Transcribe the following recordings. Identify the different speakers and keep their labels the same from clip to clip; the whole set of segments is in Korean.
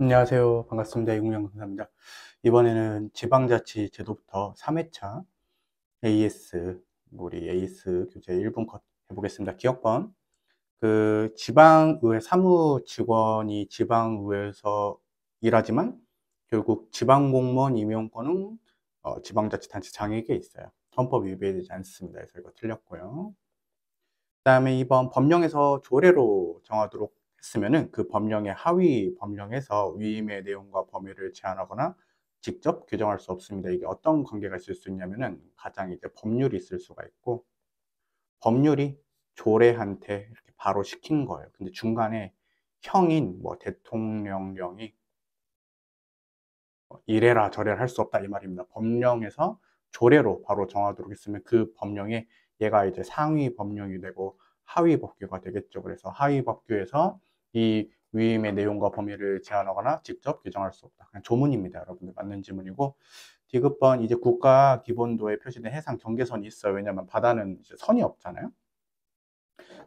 Speaker 1: 안녕하세요. 반갑습니다. 이국영 강사입니다. 이번에는 지방자치 제도부터 3회차 AS, 우리 AS 교재 1분 컷 해보겠습니다. 기억번. 지방의회 사무직원이 지방의회에서 일하지만 결국 지방공무원 임용권은 지방자치단체장에게 있어요. 헌법 위배되지 않습니다. 그래서 이거 틀렸고요. 그 다음에 이번 법령에서 조례로 정하도록 했으면은 그 법령의 하위 법령에서 위임의 내용과 범위를 제한하거나 직접 규정할 수 없습니다. 이게 어떤 관계가 있을 수 있냐면은 가장 이제 법률이 있을 수가 있고, 법률이 조례한테 이렇게 바로 시킨 거예요. 근데 중간에 형인 뭐 대통령령이 이래라 저래라 할 수 없다 이 말입니다. 법령에서 조례로 바로 정하도록 했으면 그 법령에 얘가 이제 상위 법령이 되고 하위 법규가 되겠죠. 그래서 하위 법규에서 이 위임의 내용과 범위를 제한하거나 직접 규정할 수 없다. 그냥 조문입니다. 여러분들 맞는 지문이고, 디귿번 이제 국가 기본도에 표시된 해상 경계선이 있어요. 왜냐하면 바다는 이제 선이 없잖아요.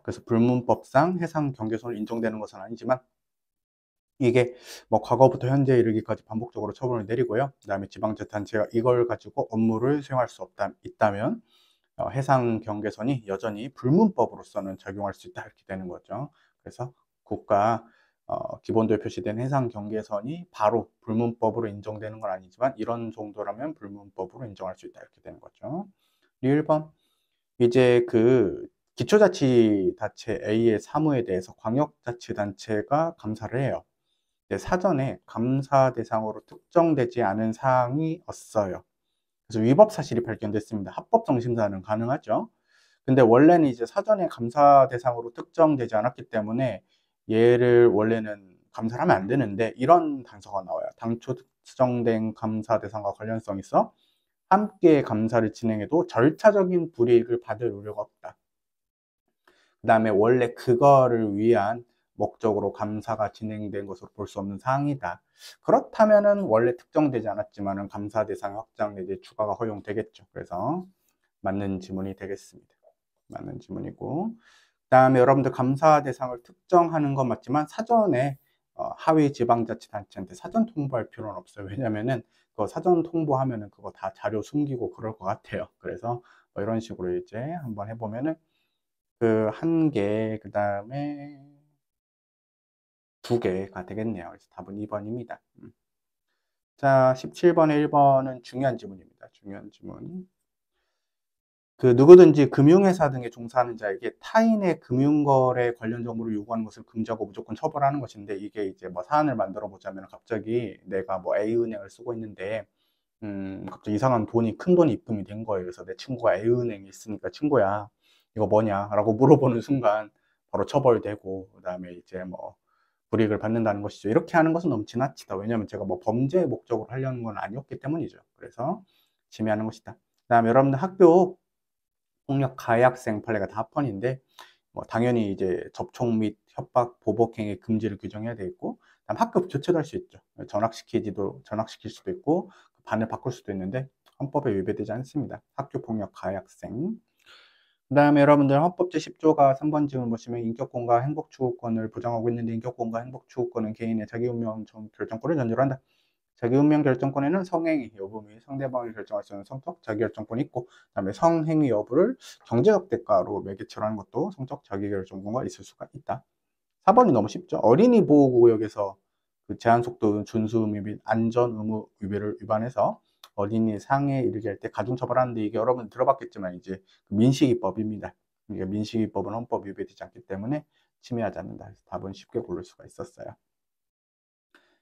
Speaker 1: 그래서 불문법상 해상 경계선을 인정되는 것은 아니지만 이게 뭐 과거부터 현재에 이르기까지 반복적으로 처분을 내리고요. 그 다음에 지방자치단체가 이걸 가지고 업무를 수행할 수 있다면 해상 경계선이 여전히 불문법으로서는 적용할 수 있다 이렇게 되는 거죠. 그래서 국가 기본도에 표시된 해상 경계선이 바로 불문법으로 인정되는 건 아니지만 이런 정도라면 불문법으로 인정할 수 있다 이렇게 되는 거죠. 1번 이제 기초자치단체 A의 사무에 대해서 광역자치단체가 감사를 해요. 사전에 감사 대상으로 특정되지 않은 사항이 없어요. 그래서 위법 사실이 발견됐습니다. 합법성 심사는 가능하죠. 근데 원래는 이제 사전에 감사 대상으로 특정되지 않았기 때문에 얘를 원래는 감사를 하면 안 되는데 이런 단서가 나와요. 당초 특정된 감사 대상과 관련성이 있어 함께 감사를 진행해도 절차적인 불이익을 받을 우려가 없다. 그 다음에 원래 그거를 위한 목적으로 감사가 진행된 것으로 볼 수 없는 사항이다. 그렇다면은 원래 특정되지 않았지만은 감사 대상 확장 내지 추가가 허용되겠죠. 그래서 맞는 지문이 되겠습니다. 맞는 지문이고, 그 다음에 여러분들 감사 대상을 특정하는 건 맞지만 사전에 하위 지방자치단체한테 사전 통보할 필요는 없어요. 왜냐면은 그 사전 통보하면은 그거 다 자료 숨기고 그럴 것 같아요. 그래서 뭐 이런 식으로 이제 한번 해보면은 한 개, 그 다음에 두 개가 되겠네요. 그래서 답은 2번입니다. 자, 17번에 1번은 중요한 지문입니다. 중요한 지문. 누구든지 금융회사 등에 종사하는 자에게 타인의 금융거래 관련 정보를 요구하는 것을 금지하고 무조건 처벌하는 것인데, 이게 이제 뭐 사안을 만들어 보자면 갑자기 내가 뭐 A은행을 쓰고 있는데 갑자기 이상한 큰 돈이 입금이 된 거예요. 그래서 내 친구가 A은행에 있으니까 친구야 이거 뭐냐 라고 물어보는 순간 바로 처벌되고, 그 다음에 이제 뭐 불이익을 받는다는 것이죠. 이렇게 하는 것은 너무 지나치다. 왜냐하면 제가 뭐 범죄 목적으로 하려는 건 아니었기 때문이죠. 그래서 침해하는 것이다. 그 다음에 여러분들 학교 폭력 가해 학생 판례가 다 합헌인데 뭐 당연히 이제 접촉 및 협박, 보복 행위 금지를 규정해야 되겠고, 다음 학급 교체도 할 수 있죠. 전학시킬 수도 있고 반을 바꿀 수도 있는데 헌법에 위배되지 않습니다. 학교 폭력 가해 학생. 그 다음에 여러분들 헌법 제10조가 3번 지문 보시면 인격권과 행복추구권을 보장하고 있는데, 인격권과 행복추구권은 개인의 자기운명 결정권을 전제로 한다. 자기운명 결정권에는 성행위 여부 및 상대방이 결정할 수 있는 성적 자기결정권이 있고, 그 다음에 성행위 여부를 경제적 대가로 매개체로 하는 것도 성적 자기결정권과 있을 수가 있다. 4번이 너무 쉽죠. 어린이 보호구역에서 제한속도 준수 및 안전 의무 위배를 위반해서 어린이 상해에 이르게 할 때 가중처벌하는데, 이게 여러분 들어봤겠지만 이제 민식이법입니다. 그러니까 민식이법은 헌법 위배되지 않기 때문에 침해하지 않는다. 그래서 답은 쉽게 고를 수가 있었어요.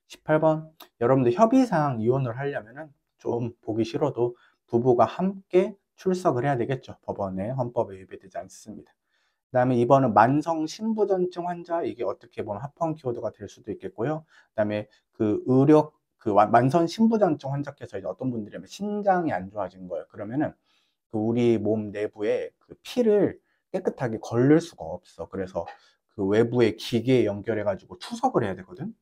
Speaker 1: 18번 여러분들 협의상 이혼을 하려면은 좀 보기 싫어도 부부가 함께 출석을 해야 되겠죠. 법원에 헌법에 위배되지 않습니다. 그 다음에 2번은 만성 신부전증 환자, 이게 어떻게 보면 합헌 키워드가 될 수도 있겠고요. 그 다음에 만성 신부전증 환자께서 이제 어떤 분들이면 신장이 안 좋아진 거예요. 그러면은 우리 몸 내부에 피를 깨끗하게 걸릴 수가 없어. 그래서 외부의 기계에 연결해 가지고 투석을 해야 되거든.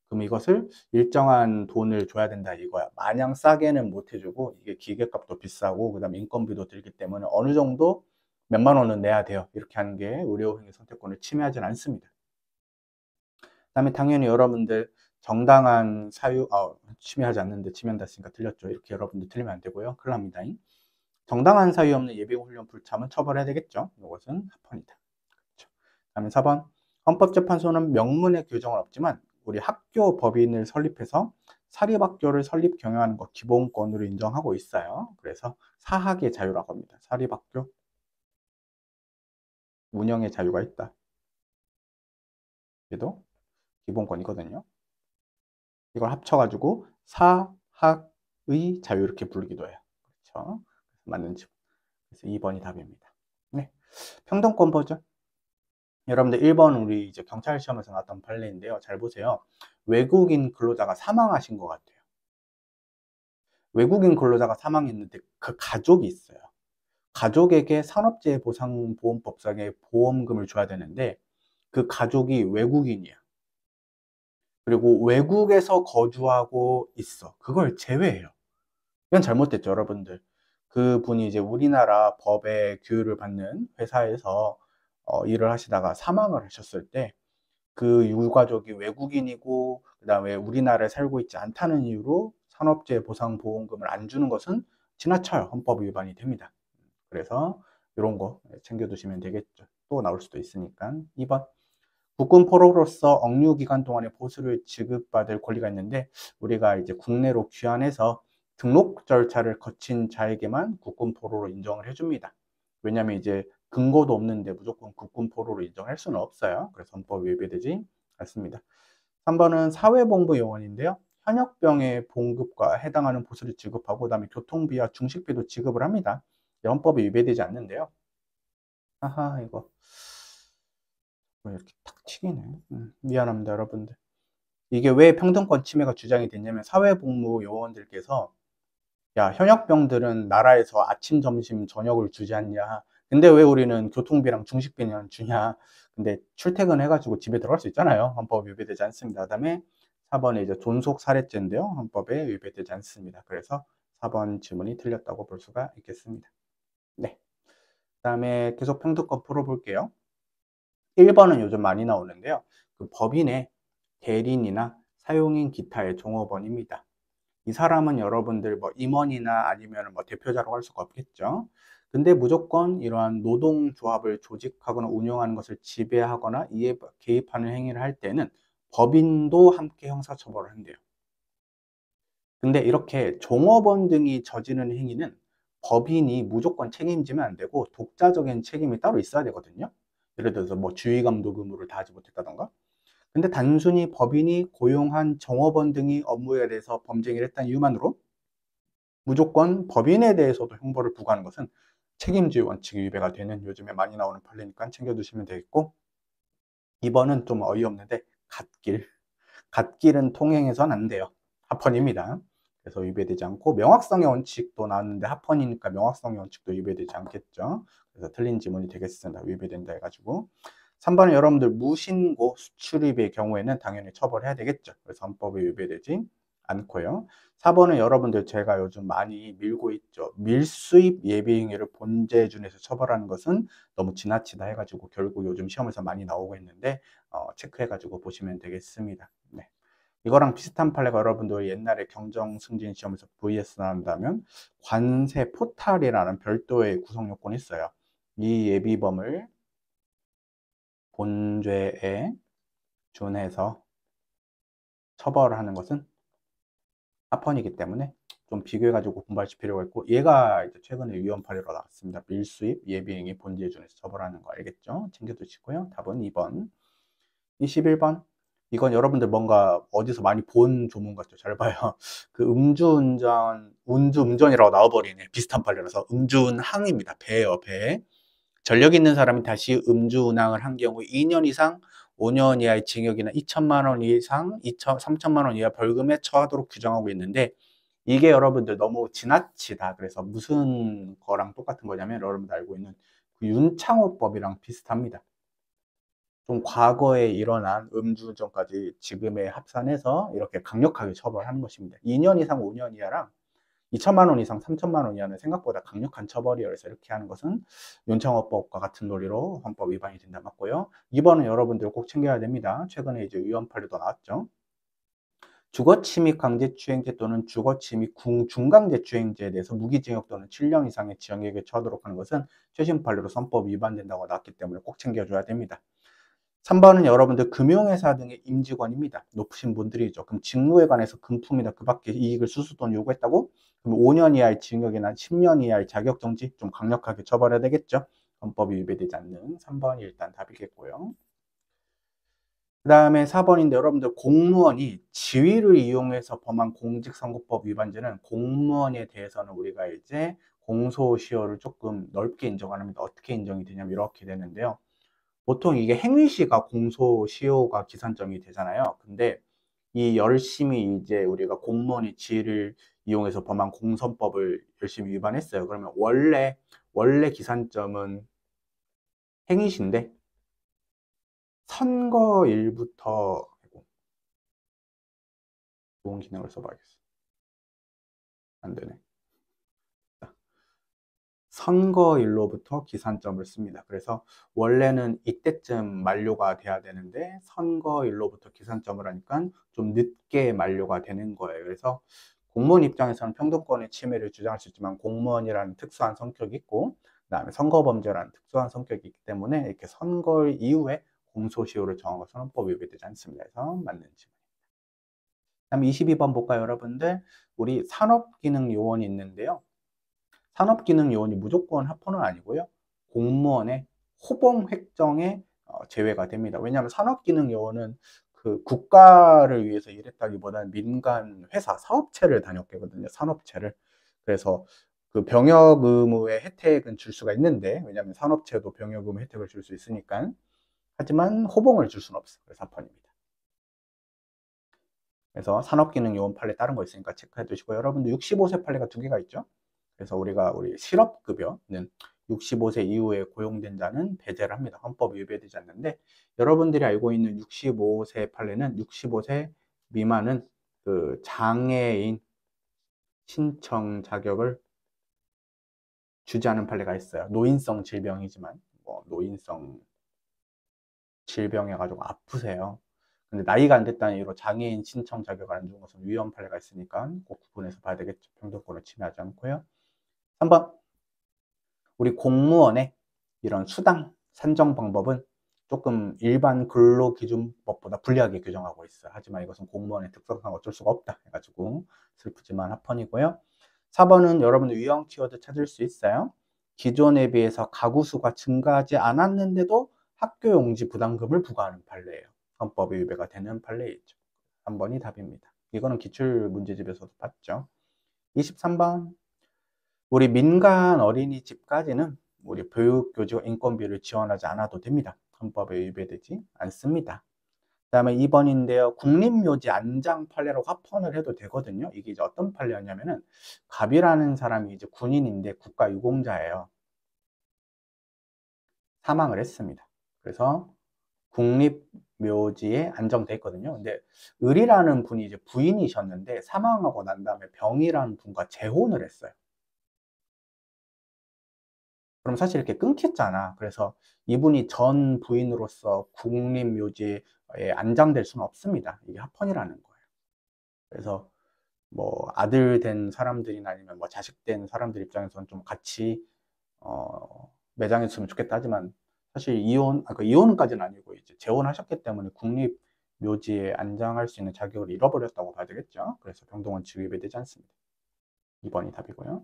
Speaker 1: 그럼 이것을 일정한 돈을 줘야 된다 이거야. 마냥 싸게는 못 해주고 이게 기계값도 비싸고 그다음에 인건비도 들기 때문에 어느 정도 몇만 원은 내야 돼요. 이렇게 하는 게 의료행위 선택권을 침해하진 않습니다. 그다음에 당연히 여러분들 정당한 사유, 침해하지 않는데 침해한다 했으니까 틀렸죠. 이렇게 여러분들 틀리면 안 되고요. 큰일 납니다. 정당한 사유 없는 예비훈련 불참은 처벌해야 되겠죠. 이것은 합헌이다. 그렇죠. 다음에 4번. 헌법재판소는 명문의 규정은 없지만 우리 학교 법인을 설립해서 사립학교를 설립 경영하는 것 기본권으로 인정하고 있어요. 그래서 사학의 자유라고 합니다. 사립학교 운영의 자유가 있다. 그래도 기본권이거든요. 이걸 합쳐가지고 사학의 자유 이렇게 부르기도 해요. 그렇죠. 맞는 집. 그래서 2번이 답입니다. 네. 평등권 버전. 여러분들 1번 우리 이제 경찰 시험에서 나왔던 판례인데요. 잘 보세요. 외국인 근로자가 사망하신 것 같아요. 외국인 근로자가 사망했는데 그 가족이 있어요. 가족에게 산업재해보상보험법상의 보험금을 줘야 되는데 그 가족이 외국인이야. 그리고 외국에서 거주하고 있어. 그걸 제외해요. 이건 잘못됐죠, 여러분들. 그분이 이제 우리나라 법의 교육을 받는 회사에서 일을 하시다가 사망을 하셨을 때 그 유가족이 외국인이고 그다음에 우리나라에 살고 있지 않다는 이유로 산업재해 보상보험금을 안 주는 것은 지나쳐요. 헌법 위반이 됩니다. 그래서 이런 거 챙겨두시면 되겠죠. 또 나올 수도 있으니까. 2번. 국군 포로로서 억류 기간 동안에 보수를 지급받을 권리가 있는데 우리가 이제 국내로 귀환해서 등록 절차를 거친 자에게만 국군 포로로 인정을 해줍니다. 왜냐하면 이제 근거도 없는데 무조건 국군 포로로 인정할 수는 없어요. 그래서 헌법 위배되지 않습니다. 3번은 사회복무 요원인데요. 현역병의 봉급과 해당하는 보수를 지급하고 그다음에 교통비와 중식비도 지급을 합니다. 헌법이 위배되지 않는데요. 아하 이거 왜 이렇게 탁 튀기네. 미안합니다 여러분들. 이게 왜 평등권 침해가 주장이 됐냐면 사회복무 요원들께서 야 현역병들은 나라에서 아침 점심 저녁을 주지 않냐, 근데 왜 우리는 교통비랑 중식비는 주냐, 근데 출퇴근해 가지고 집에 들어갈 수 있잖아요. 헌법 위배되지 않습니다. 그다음에 4번에 이제 존속 살해죄인데요, 헌법에 위배되지 않습니다. 그래서 4번 질문이 틀렸다고 볼 수가 있겠습니다. 네. 그다음에 계속 평등권 풀어볼게요. 1번은 요즘 많이 나오는데요. 그 법인의 대리인이나 사용인 기타의 종업원입니다. 이 사람은 여러분들 뭐 임원이나 아니면 뭐 대표자라고 할 수가 없겠죠. 근데 무조건 이러한 노동조합을 조직하거나 운영하는 것을 지배하거나 이에 개입하는 행위를 할 때는 법인도 함께 형사처벌을 한대요. 근데 이렇게 종업원 등이 저지르는 행위는 법인이 무조건 책임지면 안 되고 독자적인 책임이 따로 있어야 되거든요. 예를 들어서 뭐 주의감독 의무를 다하지 못했다던가. 근데 단순히 법인이 고용한 종업원 등이 업무에 대해서 범죄를 했다는 이유만으로 무조건 법인에 대해서도 형벌을 부과하는 것은 책임주의 원칙이 위배가 되는 요즘에 많이 나오는 판례니까 챙겨두시면 되겠고, 2번은 좀 어이없는데 갓길은 통행해서는 안 돼요. 합헌입니다. 그래서 위배되지 않고, 명확성의 원칙도 나왔는데 합헌이니까 명확성의 원칙도 위배되지 않겠죠. 그래서 틀린 지문이 되겠습니다. 위배된다 해가지고. 3번은 여러분들 무신고 수출입의 경우에는 당연히 처벌해야 되겠죠. 그래서 헌법에 위배되지 않고요. 4번은 여러분들 제가 요즘 많이 밀고 있죠. 밀수입 예비행위를 본죄 준해서 처벌하는 것은 너무 지나치다 해가지고 결국 요즘 시험에서 많이 나오고 있는데 체크해가지고 보시면 되겠습니다. 네. 이거랑 비슷한 판례가 여러분들 옛날에 경정승진 시험에서 VS 나온다면 관세 포탈이라는 별도의 구성 요건이 있어요. 이 예비범을 본죄에 준해서 처벌하는 것은 합헌이기 때문에 좀 비교해가지고 공부하실 필요가 있고, 얘가 이제 최근에 위헌 판례로 나왔습니다. 밀수입 예비행위 본죄에 준해서 처벌하는 거 알겠죠? 챙겨두시고요. 답은 2번. 21번. 이건 여러분들 뭔가 어디서 많이 본 조문 같죠? 잘 봐요. 그 음주운전이라고 나와버리네. 비슷한 판례라서. 음주운항입니다. 배예요, 배. 전력 있는 사람이 다시 음주운항을 한 경우 2년 이상 5년 이하의 징역이나 2천만 원 이상 3천만 원 이하 벌금에 처하도록 규정하고 있는데, 이게 여러분들 너무 지나치다. 그래서 무슨 거랑 똑같은 거냐면 여러분들 알고 있는 그 윤창호법이랑 비슷합니다. 좀 과거에 일어난 음주운전까지 지금에 합산해서 이렇게 강력하게 처벌하는 것입니다. 2년 이상 5년 이하랑 2천만 원 이상 3천만 원 이하는 생각보다 강력한 처벌이에요. 그래서 이렇게 하는 것은 윤창호법과 같은 논리로 헌법 위반이 된다 맞고요. 2번은 여러분들 꼭 챙겨야 됩니다. 최근에 이제 위헌 판례도 나왔죠. 주거침입 강제추행죄 또는 주거침입 중강제추행죄에 대해서 무기징역 또는 7년 이상의 징역에 처하도록 하는 것은 최신 판례로 선법 위반된다고 나왔기 때문에 꼭 챙겨줘야 됩니다. 3번은 여러분들 금융회사 등의 임직원입니다. 높으신 분들이죠. 그럼 직무에 관해서 금품이나 그 밖의 이익을 수수돈 요구했다고? 그럼 5년 이하의 징역이나 10년 이하의 자격정지 좀 강력하게 처벌해야 되겠죠. 헌법이 위배되지 않는 3번이 일단 답이겠고요. 그 다음에 4번인데 여러분들 공무원이 지위를 이용해서 범한 공직선거법 위반죄는 공무원에 대해서는 우리가 이제 공소시효를 조금 넓게 인정을 합니다. 어떻게 인정이 되냐면 이렇게 되는데요. 보통 이게 행위시가 공소시효가 기산점이 되잖아요. 근데 이 열심히 이제 우리가 공무원이 지위를 이용해서 범한 공선법을 열심히 위반했어요. 그러면 원래 기산점은 행위시인데 선거일부터 좋은 기능을 써봐야겠어. 안 되네. 선거일로부터 기산점을 씁니다. 그래서 원래는 이때쯤 만료가 돼야 되는데 선거일로부터 기산점을 하니까 좀 늦게 만료가 되는 거예요. 그래서 공무원 입장에서는 평등권의 침해를 주장할 수 있지만 공무원이라는 특수한 성격이 있고 그다음에 선거범죄라는 특수한 성격이 있기 때문에 이렇게 선거일 이후에 공소시효를 정한 것은 헌법 위배되지 않습니다. 그래서 맞는 질문. 다음 22번 볼까요, 여러분들? 우리 산업기능요원이 있는데요. 산업기능요원이 무조건 합헌은 아니고요. 공무원의 호봉 획정에 제외가 됩니다. 왜냐하면 산업기능요원은 그 국가를 위해서 일했다기보다는 민간 회사, 사업체를 다녔거든요. 산업체를. 그래서 그 병역 의무의 혜택은 줄 수가 있는데, 왜냐하면 산업체도 병역 의무 혜택을 줄 수 있으니까. 하지만 호봉을 줄 수는 없어요. 그래서 합헌입니다. 그래서 산업기능요원 판례 다른 거 있으니까 체크해 두시고, 여러분들 65세 판례가 두 개가 있죠. 그래서 우리 실업급여는 65세 이후에 고용된 자는 배제를 합니다. 헌법이 위배되지 않는데, 여러분들이 알고 있는 65세 판례는 65세 미만은 그 장애인 신청 자격을 주지 않은 판례가 있어요. 노인성 질병이지만 뭐 노인성 질병해 가지고 아프세요. 근데 나이가 안 됐다는 이유로 장애인 신청 자격을 안 준 것은 위헌 판례가 있으니까 꼭 구분해서 봐야 되겠죠. 평등권을 침해하지 않고요. 3번, 우리 공무원의 이런 수당 산정 방법은 조금 일반 근로기준법보다 불리하게 규정하고 있어요. 하지만 이것은 공무원의 특성상 어쩔 수가 없다 해가지고 슬프지만 합헌이고요. 4번은 여러분들 유형 키워드 찾을 수 있어요. 기존에 비해서 가구 수가 증가하지 않았는데도 학교용지 부담금을 부과하는 판례예요. 헌법의 위배가 되는 판례이죠. 3번이 답입니다. 이거는 기출문제집에서도 봤죠. 23번, 우리 민간 어린이집까지는 우리 보육교직원 인건비를 지원하지 않아도 됩니다. 헌법에 위배되지 않습니다. 그 다음에 2번인데요. 국립묘지 안장 판례로 합헌을 해도 되거든요. 이게 이제 어떤 판례였냐면은 갑이라는 사람이 이제 군인인데 국가 유공자예요. 사망을 했습니다. 그래서 국립묘지에 안정돼 있거든요. 근데 을이라는 분이 이제 부인이셨는데 사망하고 난 다음에 병이라는 분과 재혼을 했어요. 그럼 사실 이렇게 끊겼잖아. 그래서 이분이 전 부인으로서 국립묘지에 안장될 수는 없습니다. 이게 합헌이라는 거예요. 그래서 뭐 아들 된 사람들이나 아니면 뭐 자식 된 사람들 입장에서는 좀 같이 매장했으면 좋겠다 하지만 사실 이혼까지는 아니고 이제 재혼하셨기 때문에 국립묘지에 안장할 수 있는 자격을 잃어버렸다고 봐야 되겠죠. 그래서 병동원칙 위배되지 않습니다. 2번이 답이고요.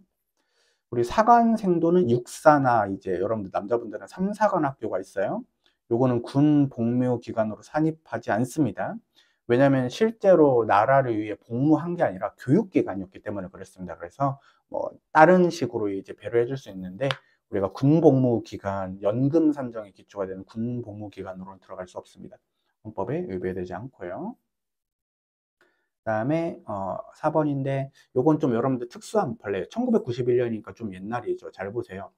Speaker 1: 우리 사관생도는 육사나 이제 여러분들 남자분들은 삼사관 학교가 있어요. 요거는 군 복무 기관으로 산입하지 않습니다. 왜냐하면 실제로 나라를 위해 복무한 게 아니라 교육기관이었기 때문에 그랬습니다. 그래서 뭐 다른 식으로 이제 배려해 줄 수 있는데 우리가 군 복무 기간 연금 산정에 기초가 되는 군 복무 기관으로는 들어갈 수 없습니다. 헌법에 위배되지 않고요. 그다음에 4번인데 요건 좀 여러분들 특수한 판례예요. 1991년이니까 좀 옛날이죠. 잘 보세요.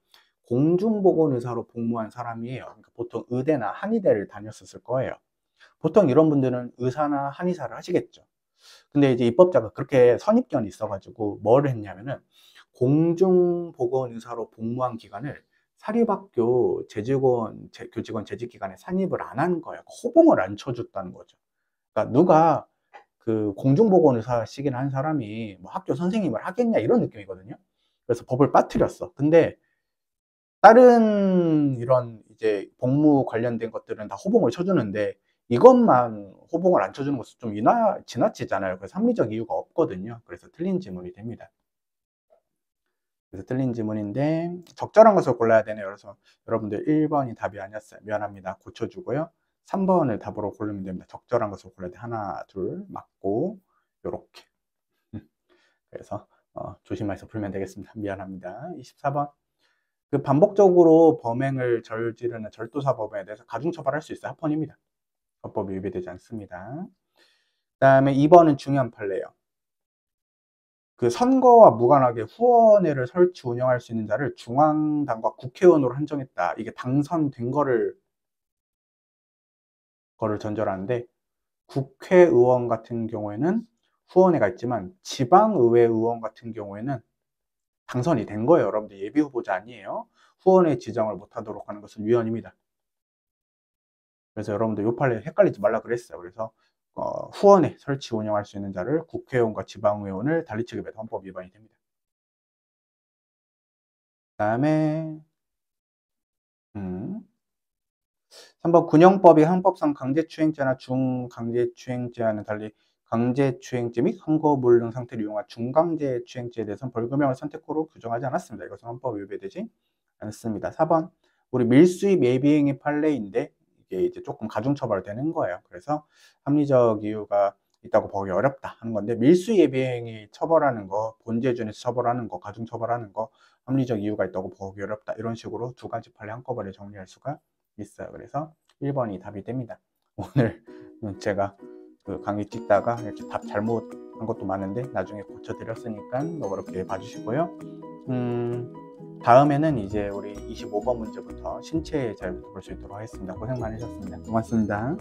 Speaker 1: 공중보건의사로 복무한 사람이에요. 그러니까 보통 의대나 한의대를 다녔었을 거예요. 보통 이런 분들은 의사나 한의사를 하시겠죠. 근데 이제 입법자가 그렇게 선입견이 있어가지고 뭘 했냐면은 공중보건의사로 복무한 기간을 사립학교 교직원 재직기간에 산입을 안 한 거예요. 호봉을 안 쳐줬다는 거죠. 그러니까 누가 그 공중보건의사시긴 한 사람이 뭐 학교 선생님을 하겠냐 이런 느낌이거든요. 그래서 법을 빠뜨렸어. 근데 다른 이런 이제 복무 관련된 것들은 다 호봉을 쳐주는데 이것만 호봉을 안 쳐주는 것은 좀 지나치잖아요. 그래서 합리적 이유가 없거든요. 그래서 틀린 지문이 됩니다. 그래서 틀린 지문인데 적절한 것을 골라야 되네요. 그래서 여러분들 1번이 답이 아니었어요. 미안합니다. 고쳐주고요. 3번을 답으로 고르면 됩니다. 적절한 것을 골라야 돼. 하나, 둘, 맞고 요렇게. 그래서 조심해서 풀면 되겠습니다. 미안합니다. 24번. 그 반복적으로 범행을 저지르는 절도사 법에 대해서 가중처벌할 수 있어요. 합헌입니다. 헌법이 위배되지 않습니다. 그 다음에 2번은 중요한 판례예요. 그 선거와 무관하게 후원회를 설치 운영할 수 있는 자를 중앙당과 국회의원으로 한정했다. 이게 당선된 거를 전제하는데 국회의원 같은 경우에는 후원회가 있지만 지방의회 의원 같은 경우에는 당선이 된 거예요. 여러분들 예비후보자 아니에요. 후원회 지정을 못하도록 하는 것은 위헌입니다. 그래서 여러분들 요 판례 헷갈리지 말라 그랬어요. 그래서 후원회 설치 운영할 수 있는 자를 국회의원과 지방의원을 달리 취급해도 헌법 위반이 됩니다. 그 다음에 3번 군형법이 형법상 강제추행죄나 중강제추행죄와는 달리 강제추행죄 및 선거불능 상태를 이용한 중강제추행죄에 대해서는 벌금형을 선택으로 규정하지 않았습니다. 이것은 헌법 위배되지 않습니다. 4번 우리 밀수입 예비행위 판례인데 이게 이제 조금 가중처벌되는 거예요. 그래서 합리적 이유가 있다고 보기 어렵다 하는 건데 밀수 예비행위 처벌하는 거, 본죄준에서 처벌하는 거, 가중처벌하는 거 합리적 이유가 있다고 보기 어렵다. 이런 식으로 두 가지 판례 한꺼번에 정리할 수가 있어요. 그래서 1번이 답이 됩니다. 오늘 제가 그 강의 찍다가 이렇게 답 잘못한 것도 많은데 나중에 고쳐드렸으니까 어렵게 봐주시고요. 다음에는 이제 우리 25번 문제부터 신체의 자유부터 볼 수 있도록 하겠습니다. 고생 많으셨습니다. 고맙습니다.